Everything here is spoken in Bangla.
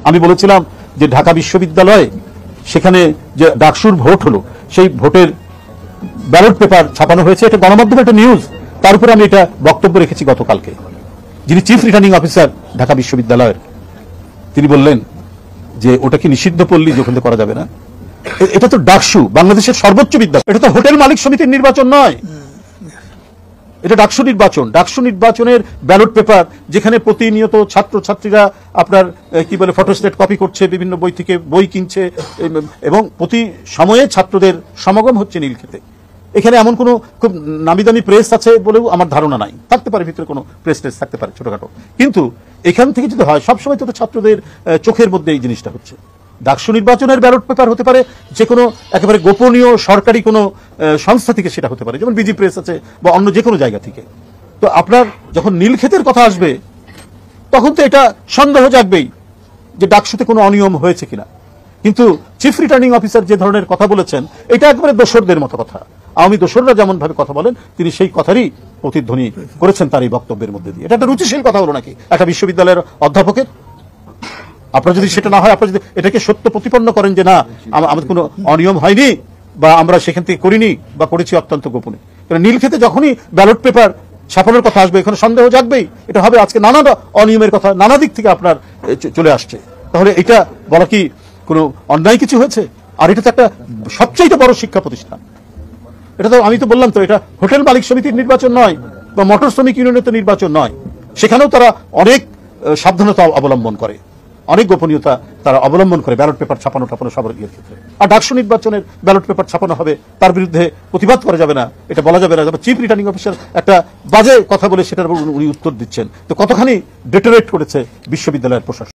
আমি বলেছিলাম যে ঢাকা বিশ্ববিদ্যালয়ে সেখানে যে ডাকসুর ভোট হলো সেই ভোটের ব্যালট পেপার ছাপানো হয়েছে, এটা গণমাধ্যমে একটা নিউজ, তার উপরে আমি এটা বক্তব্য রেখেছি গতকালকে। যিনি চিফ রিটার্নিং অফিসার ঢাকা বিশ্ববিদ্যালয়ের, তিনি বললেন যে ওটা কি নিষিদ্ধ পল্লী, যে ওখানে করা যাবে না। এটা তো ডাকসু, বাংলাদেশের সর্বোচ্চ বিদ্যালয়, এটা তো হোটেল মালিক সমিতির নির্বাচন নয়, এটা ডাকসু নির্বাচন। ডাকসু নির্বাচনের ব্যালট পেপার যেখানে প্রতিনিয়ত ছাত্রছাত্রীরা আপনার কি বলে ফটোস্টেট কপি করছে, বিভিন্ন বই থেকে বই কিনছে, এবং প্রতি সময়ে ছাত্রদের সমাগম হচ্ছে নীলক্ষেতে। এখানে এমন কোনো খুব নামি দামি প্রেস আছে বলেও আমার ধারণা নাই, থাকতে পারে ভিতরে কোনো প্রেস টেস থাকতে পারে ছোটখাটো, কিন্তু এখান থেকে যদি হয় সবসময় তো ছাত্রদের চোখের মধ্যে এই জিনিসটা হচ্ছে। ডাকসু নির্বাচনের ব্যালট পেপার হতে পারে যে কোনো একেবারে গোপনীয় সরকারি কোনো সংস্থা থেকে, সেটা হতে পারে যেমন বিজি প্রেস আছে বা অন্য যে কোনো জায়গা থেকে। তো আপনার যখন নীলক্ষেতের কথা আসবে তখন তো এটা সন্দেহ জাগবেই যে ডাকসুতে কোনো অনিয়ম হয়েছে কিনা। কিন্তু চিফ রিটার্নিং অফিসার যে ধরনের কথা বলেছেন, এটা একেবারে দোসরদের মতো কথা। আওয়ামী দোসররা যেমন ভাবে কথা বলেন, তিনি সেই কথারই প্রতিধ্বনি করেছেন তার এই বক্তব্যের মধ্যে দিয়ে। এটা একটা রুচিশীল কথা হলো নাকি একটা বিশ্ববিদ্যালয়ের অধ্যাপকের? আপনার যদি সেটা না হয়, আপনার যদি এটাকে সত্য প্রতিপন্ন করেন যে না আমাদের কোনো অনিয়ম হয়নি বা আমরা সেখান থেকে করিনি বা করেছি অত্যন্ত গোপনে, নীলক্ষেতে যখনই ব্যালট পেপার ছাপানোর কথা আসবে এখানে সন্দেহ জাগবেই। এটা হবে আজকে নানা অনিয়মের কথা নানা দিক থেকে আপনার চলে আসছে, তাহলে এটা বলা কি কোনো অন্যায় কিছু হয়েছে? আর এটা তো একটা সবচেয়ে বড় শিক্ষা প্রতিষ্ঠান। এটা তো আমি তো বললাম তো, এটা হোটেল মালিক সমিতির নির্বাচন নয় বা মোটর শ্রমিক ইউনিয়নের তো নির্বাচন নয়। সেখানেও তারা অনেক সাবধানতা অবলম্বন করে, অনেক গোপনীয়তা তারা অবলম্বন করে ব্যালট পেপার ছাপানো সবার ইয়ের ক্ষেত্রে। আর ডাকসু নির্বাচনের ব্যালট পেপার ছাপানো হবে, তার বিরুদ্ধে প্রতিবাদ করা যাবে না, এটা বলা যাবে না। চিফ রিটার্নিং অফিসার একটা বাজে কথা বলে সেটার উপর উনি উত্তর দিচ্ছেন। তো কতখানি ডেটোরেট করেছে বিশ্ববিদ্যালয়ের প্রশাসন।